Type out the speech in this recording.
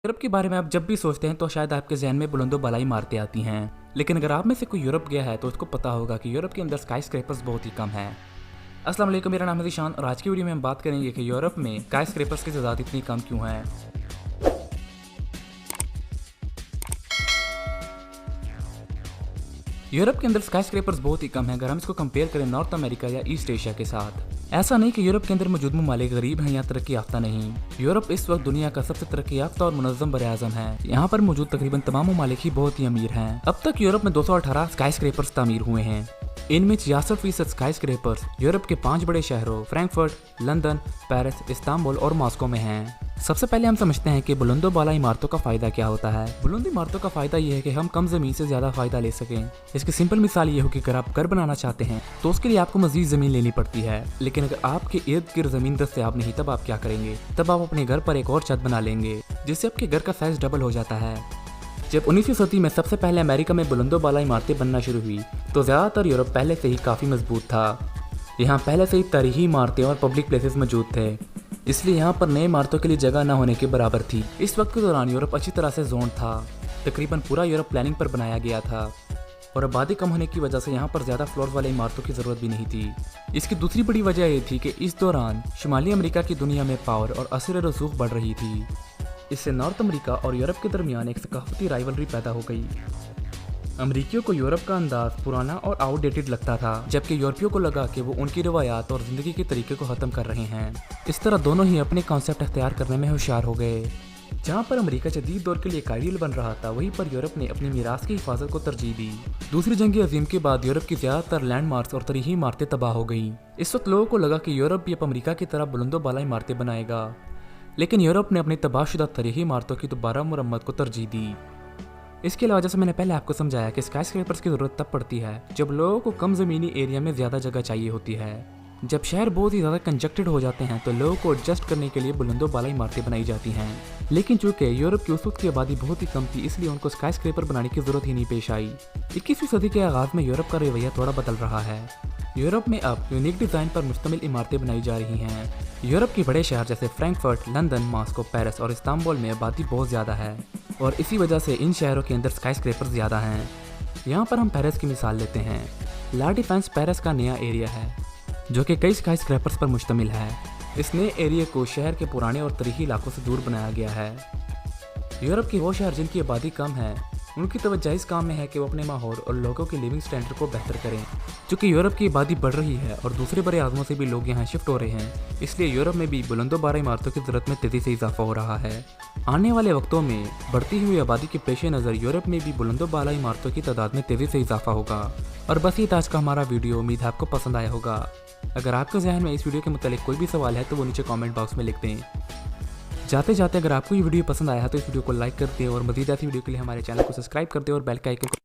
Europe के बारे में आप जब भी सोचते हैं तो शायद आपके जहन में बुलंदो बालाई इमारतें आती हैं, लेकिन अगर आप में से कोई यूरोप गया है तो उसको पता होगा कि यूरोप के अंदर स्काई स्क्रैपर्स बहुत ही कम हैं। अस्सलाम वालेकुम, मेरा नाम है ज़ीशान और आज की वीडियो में हम बात करेंगे कि यूरोप में स्काई स्क्रैपर्स की तादाद इतनी कम क्यों है। यूरोप के अंदर स्काई स्क्रैपर्स बहुत ही कम हैं अगर हम इसको कंपेयर करें नॉर्थ अमेरिका या ईस्ट एशिया के साथ। ऐसा नहीं कि यूरोप के अंदर मौजूद ममालिक गरीब हैं या तरक्की याफ्ता नहीं। यूरोप इस वक्त दुनिया का सबसे तरक्की याफ्ता और मुनज़्ज़म बरआज़म है। यहाँ पर मौजूद तकरीबन तमाम ममालिक ही बहुत ही अमीर हैं। अब तक यूरोप में 218 स्काई स्क्रैपर्स तामीर हुए हैं। इनमें 66% स्काई स्क्रैपर्स यूरोप के 5 बड़े शहरों फ्रैंकफर्ट, लंदन, पेरिस, इस्तांबुल और मॉस्को में हैं। सबसे पहले हम समझते हैं कि बुलंदो बाला इमारतों का फायदा क्या होता है। बुलंद इमारतों का फायदा यह है कि हम कम जमीन से ज्यादा फायदा ले सकें। इसकी सिंपल मिसाल ये हो कि अगर आप घर बनाना चाहते हैं तो उसके लिए आपको मजीद जमीन लेनी पड़ती है, लेकिन अगर आपके इर्द गिर्द जमीन दस्तयाब नहीं तब आप क्या करेंगे? तब आप अपने घर पर एक और छत बना लेंगे जिससे आपके घर का साइज डबल हो जाता है। जब 19वीं सदी में सबसे पहले अमेरिका में बुलंदो बाला इमारतें बनना शुरू हुई तो ज्यादातर यूरोप पहले से ही काफी मजबूत था। यहाँ पहले से ही तारीखी इमारतें और पब्लिक प्लेसेस मौजूद थे, इसलिए यहाँ पर नए इमारतों के लिए जगह न होने के बराबर थी। इस वक्त के दौरान यूरोप अच्छी तरह से जोन था। तकरीबन पूरा यूरोप प्लानिंग पर बनाया गया था और आबादी कम होने की वजह से यहाँ पर ज़्यादा फ्लोर वाले इमारतों की ज़रूरत भी नहीं थी। इसकी दूसरी बड़ी वजह ये थी कि इस दौरान शुमाली अमेरिका की दुनिया में पावर और असर रसूख बढ़ रही थी। इससे नॉर्थ अमेरिका और यूरोप के दरमियान एक सकाफती राइवलरी पैदा हो गई। अमरीकियों को यूरोप का अंदाज पुराना और आउटडेटेड लगता था, जबकि यूरोपियों को लगा कि वो उनकी रवायात और ज़िंदगी के तरीके को ख़त्म कर रहे हैं। इस तरह दोनों ही अपने कॉन्सेप्ट अख्तियार करने में होशियार हो गए। जहाँ पर अमेरिका जदीद दौर के लिए एक आइडियल बन रहा था, वहीं पर यूरोप ने अपनी मीरास की हिफाजत को तरजीह दी। दूसरी जंग अजीम के बाद यूरोप की ज़्यादातर लैंडमार्क्स और तारीखी इमारतें तबाह हो गईं। इस वक्त लोगों को लगा कि यूरोप भी अब अमेरिका की तरह बुलंदो बाला इमारतें बनाएगा, लेकिन यूरोप ने अपनी तबाहशुदा तारीखी इमारतों की दोबारा मुरम्मत को तरजीह दी। इसके अलावा जैसे मैंने पहले आपको समझाया कि स्काई स्क्रैपर्स की ज़रूरत तब पड़ती है जब लोगों को कम ज़मीनी एरिया में ज़्यादा जगह चाहिए होती है। जब शहर बहुत ही ज़्यादा कंजक्टेड हो जाते हैं तो लोगों को एडजस्ट करने के लिए बुलंदो बाला इमारतें बनाई जाती हैं। लेकिन चूंकि यूरोप की उस वक्त की आबादी बहुत ही कम थी, इसलिए उनको स्काई स्क्रैपर बनाने की ज़रूरत ही नहीं पेश आई। 21वीं सदी के आगाज़ में यूरोप का रवैया थोड़ा बदल रहा है। यूरोप में अब यूनिक डिज़ाइन पर मुश्तमिल इमारतें बनाई जा रही हैं। यूरोप के बड़े शहर जैसे फ्रैंकफर्ट, लंदन, मॉस्को, पेरिस और इस्तांबुल में आबादी बहुत ज़्यादा है और इसी वजह से इन शहरों के अंदर स्काई स्क्रैपर्स ज़्यादा हैं। यहाँ पर हम पेरिस की मिसाल लेते हैं। ला डिफेंस पेरिस का नया एरिया है जो कि कई स्काई स्क्रैपर्स पर मुश्तमिल है। इस नए एरिया को शहर के पुराने और तारीखी इलाकों से दूर बनाया गया है। यूरोप के वो शहर जिनकी आबादी कम है, उनकी तवज्जो इस काम में है कि वो अपने माहौल और लोगों के लिविंग स्टैंडर्ड को बेहतर करें। चूँकि यूरोप की आबादी बढ़ रही है और दूसरे बड़े आज़मों से भी लोग यहाँ शिफ्ट हो रहे हैं, इसलिए यूरोप में भी बुलंदो बाला इमारतों की ज़रूरत में तेज़ी से इजाफा हो रहा है। आने वाले वक्तों में बढ़ती हुई आबादी के पेश नज़र यूरोप में भी बुलंदो बाला इमारतों की तादाद में तेज़ी से इजाफा होगा। और बस ये आज का हमारा वीडियो, उम्मीद है आपको पसंद आया होगा। अगर आपके जहन में इस वीडियो के मुतालिक कोई भी सवाल है तो वो नीचे कमेंट बॉक्स में लिख दें। जाते जाते अगर आपको ये वीडियो पसंद आया है तो इस वीडियो को लाइक कर दें और मज़ीद ऐसी वीडियो के लिए हमारे चैनल को सब्सक्राइब कर दें और बेल का आइकन को